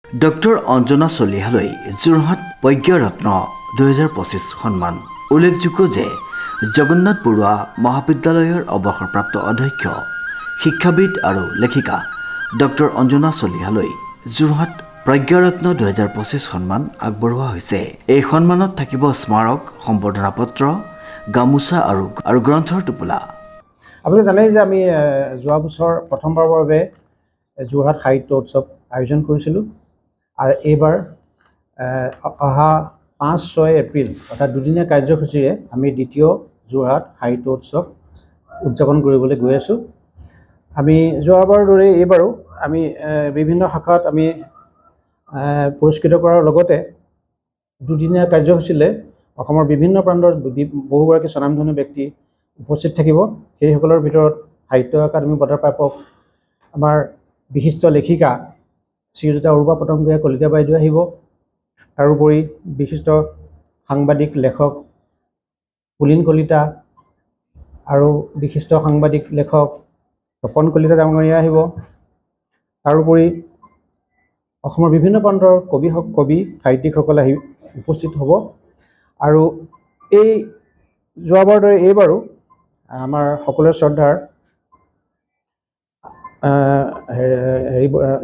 Doctor Anjana চলিহালৈ Jorhat প্ৰজ্ঞাৰত্ন 2025 সন্মান। উল্লেখযোগ্য যে জগন্নাথ বৰুৱা মহাবিদ্যালয়ৰ অৱসৰপ্ৰাপ্ত অধ্যক্ষ শিক্ষাবিদ আৰু লেখিকা ডক্টৰ অঞ্জনা চলিহালৈ যোৰহাট প্ৰজ্ঞাৰত্ন 2025 সন্মান আগবঢ়োৱা হৈছে। এই সন্মানত থাকিব স্মাৰক, সম্বৰ্ধনা পত্ৰ, গামোচা আৰু গ্ৰন্থৰ টোপোলা। আপুনি জানে যে আমি যোৱা বছৰ প্ৰথমবাৰৰ বাবে যোৰহাট সাহিত্য উৎসৱ আয়োজন কৰিছিলোঁ। আৰু এইবাৰ অহা 5-6 এপ্ৰিল অৰ্থাৎ দুদিনীয়া কাৰ্যসূচীৰে আমি দ্বিতীয় যোৰহাট সাহিত্য উৎসৱ উদযাপন কৰিবলৈ গৈ আছোঁ। আমি যোৱাবাৰৰ দৰে এইবাৰো আমি বিভিন্ন শাখাত আমি পুৰস্কৃত কৰাৰ লগতে দুদিনীয়া কাৰ্যসূচীলৈ অসমৰ বিভিন্ন প্ৰান্তৰ বহুগৰাকী স্বনামধন্য ব্যক্তি উপস্থিত থাকিব। সেইসকলৰ ভিতৰত সাহিত্য একাডেমি বঁটা প্ৰাপক আমাৰ বিশিষ্ট লেখিকা শ্ৰীযুতা অৰুপা পটংগীয়া কলিতা বাইদেউ আহিব। তাৰোপৰি বিশিষ্ট সাংবাদিক লেখক পুলিন কলিতা আৰু বিশিষ্ট সাংবাদিক লেখক তপন কলিতা ডাঙৰীয়া আহিব। তাৰোপৰি অসমৰ বিভিন্ন প্ৰান্তৰ কবি সাহিত্যিকসকল আহি উপস্থিত হ'ব। আৰু এই যোৱাবাৰৰ দৰে এইবাৰো আমাৰ সকলোৰে শ্ৰদ্ধাৰ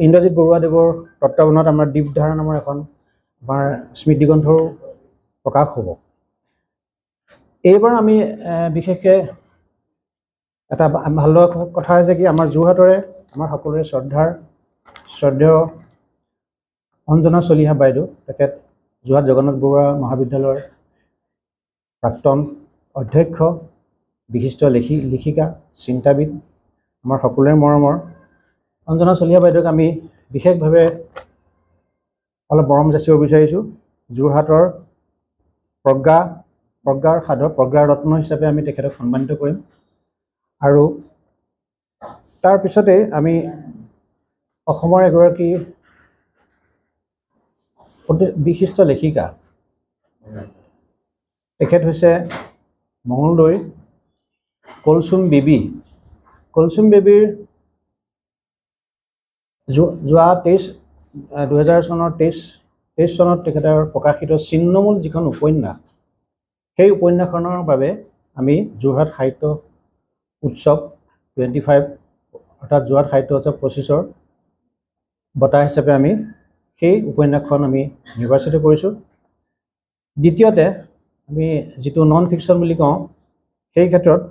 ইন্দ্ৰজিৎ বৰুৱাদেৱৰ তত্বাৱধানত আমাৰ দীপধাৰা নামৰ এখন আমাৰ স্মৃতিগ্ৰন্থৰো প্ৰকাশ হ'ব। এইবাৰ আমি বিশেষকৈ এটা ভাল লগা কথা হৈছে কি, আমাৰ যোৰহাটৰে আমাৰ সকলোৰে শ্ৰদ্ধেয় অঞ্জনা চলিহা বাইদেউ, তেখেত যোৰহাট জগন্নাথ বৰুৱা মহাবিদ্যালয়ৰ প্ৰাক্তন অধ্যক্ষ, বিশিষ্ট লেখিকা, চিন্তাবিদ, আমাৰ সকলোৰে মৰমৰ অঞ্জনা চলিহা বাইদেউক আমি বিশেষভাৱে অলপ মৰম যাচিব বিচাৰিছোঁ। যোৰহাটৰ প্ৰজ্ঞাৰ সাধক, প্ৰজ্ঞাৰ ৰত্ন হিচাপে আমি তেখেতক সন্মানিত কৰিম। আৰু তাৰপিছতে আমি অসমৰ এগৰাকী অতি বিশিষ্ট লেখিকা, তেখেত হৈছে মঙলদৈৰ কলচুম বেবী। কলচুম বেবীৰ যোৱা 2023 চনত তেখেতৰ প্ৰকাশিত ছিন্নমূল যিখন উপন্যাস, সেই উপন্যাসখনৰ বাবে আমি যোৰহাট সাহিত্য উৎসৱ 25 অৰ্থাৎ যোৰহাট সাহিত্য উৎসৱ 25ৰ বঁটা হিচাপে আমি সেই উপন্যাসখন আমি নিৰ্বাচিত কৰিছোঁ। দ্বিতীয়তে আমি যিটো নন ফিকশ্যন বুলি কওঁ, সেই ক্ষেত্ৰত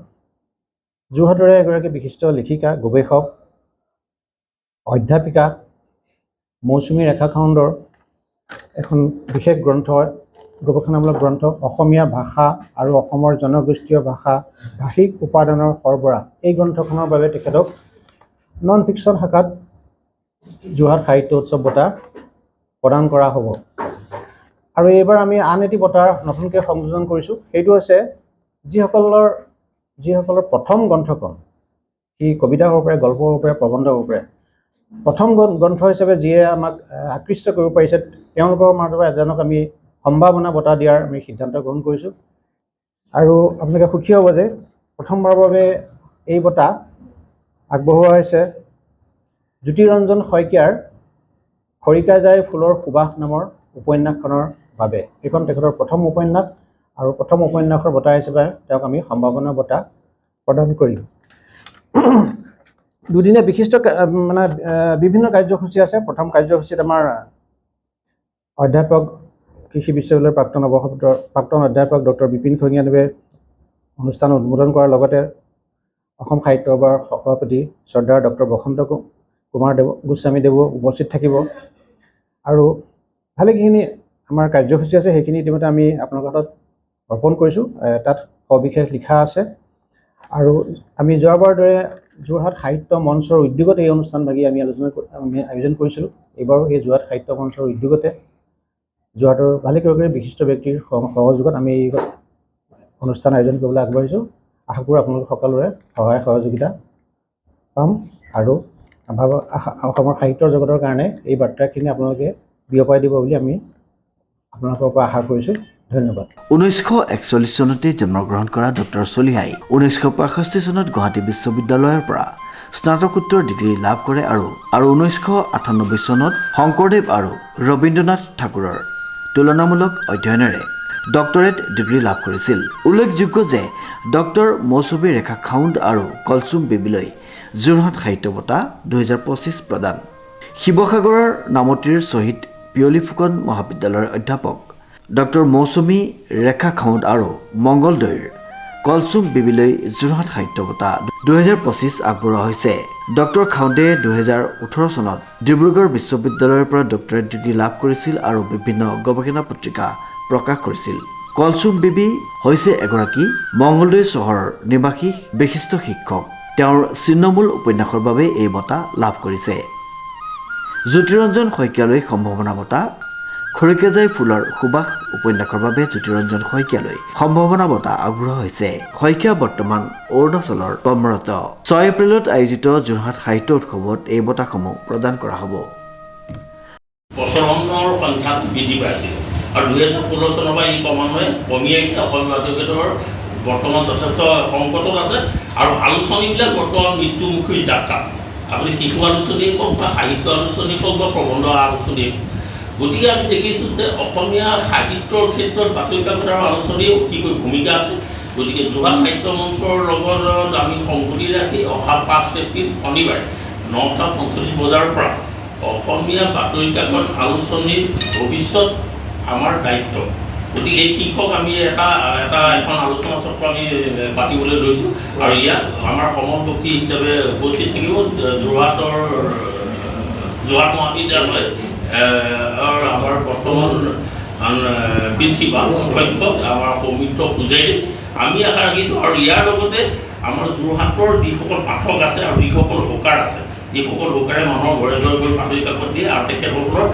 যোৰহাটৰে এগৰাকী বিশিষ্ট লেখিকা, গৱেষক, অধ্যাপিকা মৌচুমী ৰেখা খণ্ডৰ এখন বিশেষ গ্ৰন্থ, গৱেষণামূলক গ্ৰন্থ অসমীয়া ভাষা আৰু অসমৰ জনগোষ্ঠীয় ভাষিক উপাদানৰ সৰবৰাহ, এই গ্ৰন্থখনৰ বাবে তেখেতক নন ফিকশ্যন শাখাত যোৰহাট সাহিত্য উৎসৱ বঁটা প্ৰদান কৰা হ'ব। আৰু এইবাৰ আমি আন এটি বঁটা নতুনকৈ সংযোজন কৰিছোঁ। সেইটো হৈছে যিসকলৰ প্ৰথম গ্ৰন্থখন, সি কবিতা হ'ব পাৰে, গল্প হ'ব পাৰে, প্ৰবন্ধ হ'ব পাৰে, প্ৰথম গ্ৰন্থ হিচাপে যিয়ে আমাক আকৃষ্ট কৰিব পাৰিছে, তেওঁলোকৰ মাজৰ পৰা এজনক আমি সম্ভাৱনা বঁটা দিয়াৰ আমি সিদ্ধান্ত গ্ৰহণ কৰিছোঁ। আৰু আপোনালোকে সুখী হ'ব যে প্ৰথমবাৰৰ বাবে এই বঁটা আগবঢ়োৱা হৈছে জ্যোতিৰঞ্জন শইকীয়াৰ খৰিকা যায় ফুলৰ সুবাস নামৰ উপন্যাসখনৰ বাবে। এইখন তেখেতৰ প্ৰথম উপন্যাস, আৰু প্ৰথম উপন্যাসৰ বঁটা হিচাপে তেওঁক আমি সম্ভাৱনা বঁটা প্ৰদান কৰিম। দুদিনীয়া বিশিষ্ট বিভিন্ন কাৰ্যসূচী আছে। প্ৰথম কাৰ্যসূচীত আমাৰ অধ্যাপক, কৃষি বিশ্ববিদ্যালয়ৰ প্ৰাক্তন অধ্যাপক ডক্টৰ বিপিন খঙীয়াদেৱে অনুষ্ঠান উদ্বোধন কৰাৰ লগতে অসম সাহিত্য সভাৰ সভাপতি শ্ৰদ্ধাৰ ডক্টৰ বসন্ত কুমাৰ গোস্বামীদেৱো উপস্থিত থাকিব। আৰু ভালেখিনি আমাৰ কাৰ্যসূচী আছে, সেইখিনি ইতিমধ্যে আমি আপোনালোকৰ হাতত অৰ্পণ কৰিছোঁ। তাত সবিশেষ লিখা আছে। আৰু আমি যোৱাবাৰৰ দৰে যোৰহাট সাহিত্য মঞ্চৰ উদ্যোগতে এই অনুষ্ঠানভাগি আমি আয়োজন কৰিছিলোঁ। এইবাৰো সেই যোৰহাট সাহিত্য মঞ্চৰ উদ্যোগতে যোৰহাটৰ ভালেকেইগৰাকী বিশিষ্ট ব্যক্তিৰ সহযোগত আমি এই অনুষ্ঠান আয়োজন কৰিবলৈ আগবাঢ়িছোঁ। আশা কৰোঁ আপোনালোক সকলোৰে সহায় সহযোগিতা পাম। আৰু অসমৰ সাহিত্যৰ জগতৰ কাৰণে এই বাৰ্তাখিনি আপোনালোকে বিয়পাই দিব বুলি আমি আপোনালোকৰ পৰা আশা কৰিছোঁ। ধন্যবাদ। 1941 চনতে জন্মগ্ৰহণ কৰা ডক্টৰ চলিহাই 1965 চনত গুৱাহাটী বিশ্ববিদ্যালয়ৰ পৰা স্নাতকোত্তৰ ডিগ্ৰী লাভ কৰে আৰু 1998 চনত শংকৰদেৱ আৰু ৰবীন্দ্ৰনাথ ঠাকুৰৰ তুলনামূলক অধ্যয়নেৰে ডক্টৰেট ডিগ্ৰী লাভ কৰিছিল। উল্লেখযোগ্য যে ডক্টৰ মৌচুমী ৰেখা খাউণ্ড আৰু কলচুম বেবীলৈ যোৰহাট সাহিত্য বঁটা 2025 প্ৰদান। শিৱসাগৰৰ নামতিৰ শ্বহীদ পিয়লি ফুকন মহাবিদ্যালয়ৰ অধ্যাপক ডক্টৰ মৌচুমী ৰেখা খাউণ্ড আৰু মংগলদৈৰ কলচুম বেবীলৈ যোৰহাট সাহিত্য বঁটা 2025 আগবঢ়োৱা হৈছে। ডক্টৰ খাউণ্ডে 2018 চনত ডিব্ৰুগড় বিশ্ববিদ্যালয়ৰ পৰা ডক্টৰেট ডিগ্ৰী লাভ কৰিছিল আৰু বিভিন্ন গৱেষণা পত্ৰিকা প্ৰকাশ কৰিছিল। কলচুম বেবী হৈছে এগৰাকী মংগলদৈ চহৰৰ নিবাসী বিশিষ্ট শিক্ষক। তেওঁৰ ছিন্নমূল উপন্যাসৰ বাবে এই বঁটা লাভ কৰিছে। জ্যোতিৰঞ্জন শইকীয়ালৈ সম্ভাৱনা বঁটা। খৰিকাজাই ফুলৰ সুবাস উপন্যাসৰ বাবে জ্যোতিৰঞ্জন শইকীয়ালৈ সম্ভাৱনা বঁটা আগবঢ়োৱা হৈছে। শইকীয়া বৰ্তমান অৰুণাচলৰ কৰ্মৰত। 6 এপ্ৰিলত আয়োজিত যোৰহাট সাহিত্য উৎসৱত এই বঁটাসমূহ প্ৰদান কৰা হ'ব। প্ৰচলনৰ সংখ্যা বৃদ্ধি পাইছে আৰু 2016 চনৰ পৰা ই ক্ৰমান্বয়ে কমি আহিছে। অসমীয়া বাতৰিকাকতৰ বৰ্তমান যথেষ্ট সংকটত আছে আৰু আলোচনীবিলাক বৰ্তমান মৃত্যুমুখীৰ যাত্ৰা। আপুনি শিশু আলোচনী হওক বা সাহিত্য আলোচনী হওক বা প্ৰবন্ধ আলোচনী। গতিকে আমি দেখিছোঁ যে অসমীয়া সাহিত্যৰ ক্ষেত্ৰত বাতৰিকাকত আৰু আলোচনীৰ অতিকৈ ভূমিকা আছে। গতিকে যোৰহাট সাহিত্য মঞ্চৰ লগত আমি সংগতি ৰাখি অহা 5 এপ্ৰিল শনিবাৰে 9:45 বজাৰ পৰা অসমীয়া বাতৰিকাকত আলোচনীৰ ভৱিষ্যত আমাৰ দায়িত্ব। গতিকে এই শীৰ্ষক আমি এখন আলোচনা চক্ৰ আমি পাতিবলৈ লৈছোঁ আৰু ইয়াত আমাৰ সমবক্তি হিচাপে উপস্থিত থাকিব যোৰহাট মহাবিদ্যালয় আমাৰ বৰ্তমান প্ৰিন্সিপাল অধ্যক্ষ আমাৰ সৌমিত্ৰ পূজাৰী। আমি আশা ৰাখিছোঁ আৰু ইয়াৰ লগতে আমাৰ যোৰহাটৰ যিসকল পাঠক আছে আৰু যিসকল হোকাৰ আছে, যিসকল হোকাৰে মানুহৰ ঘৰে ঘৰে গৈ বাতৰি কাকত দিয়ে আৰু তেখেতসকলৰ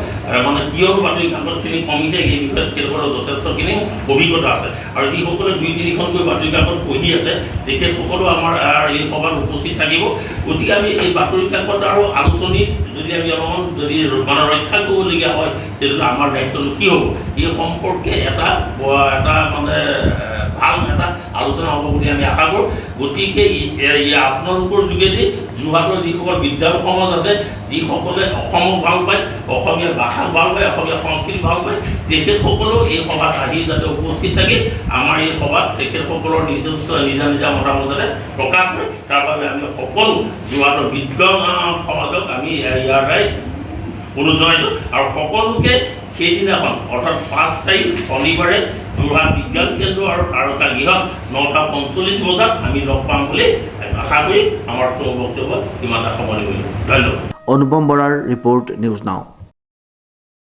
মানে কিয় বাতৰি কাকতখিনি কমিছে এই বিষয়ে তেখেতসকলৰ যথেষ্টখিনি অভিজ্ঞতা আছে আৰু যিসকলে 2-3খনকৈ বাতৰি কাকত পঢ়ি আছে তেখেতসকলো আমাৰ এই সভাত উপস্থিত থাকিব। গতিকে আমি এই বাতৰি কাকত আৰু আলোচনী যদি আমি অলপমান মানে ৰক্ষা কৰিবলগীয়া হয় তেতিয়াহ'লে আমাৰ দায়িত্বটো কি হ'ব? এই সম্পৰ্কে এটা মানে ভাল এটা আলোচনা হ'ব বুলি আমি আশা কৰোঁ। গতিকে আপোনালোকৰ যোগেদি যোৰহাটৰ যিসকল বিদ্যালয় সমাজ আছে, যিসকলে অসমক ভাল পায়, অসমীয়া ভাষাক ভাল পায়, অসমীয়া সংস্কৃতি ভাল পায়, তেখেতসকলেও এই সভাত আহি যাতে উপস্থিত থাকি আমাৰ এই সভাত তেখেতসকলৰ নিজা মতামত যাতে প্ৰকাশ কৰে তাৰ বাবে আমি সকলো যোৰহাটৰ বিদ্যান সমাজক আমি ইয়াৰ দ্বাৰাই অনুৰোধ জনাইছোঁ আৰু সকলোকে সেইদিনাখন অৰ্থাৎ 5 তাৰিখ শনিবাৰে যোৰহাট বিজ্ঞান কেন্দ্ৰ আৰু তাৰকা গৃহত 9:45 বজাত আমি লগ পাম বুলি আশা কৰি আমাৰ বক্তব্য ইমানটা সামৰণি কৰিলোঁ। ধন্যবাদ। অনুপম বৰাৰ ৰিপৰ্ট, নিউজ নাও।